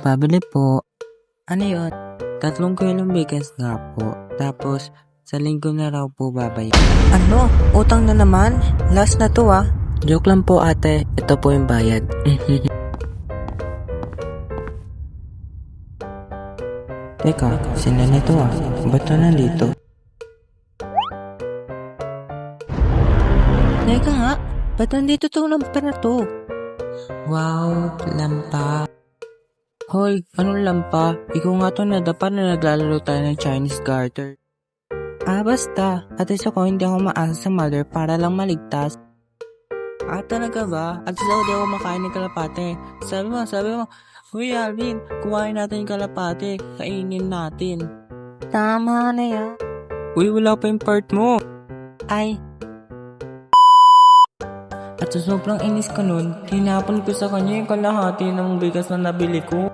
Pabili po. Ano yun? 3 kilong bigas nga po. Tapos, sa linggo na raw po babayaran. Ano? Utang na naman? Last na to ah. Joke lang po ate. Ito po yung bayad. Teka, sino nito ah? Ba't na nandito? Teka nga, ba't nandito to number na to? Wow, lampa. Hoy, anong lampa? Ikaw nga to nadapa na naglalaro tayo ng Chinese garter. Basta. At least ako hindi ako maasa sa mother para lang maligtas. Talaga ba? At least ako di ako makain ng kalapate. Sabi mo, Uy Alvin, kumain natin yung kalapate. Kainin natin. Tama na yan. Uy, wala pa yung part mo. Ay, At sa sobrang inis ko nun, tinapon ko sa kanya yung kalahati ng bigas na nabili ko.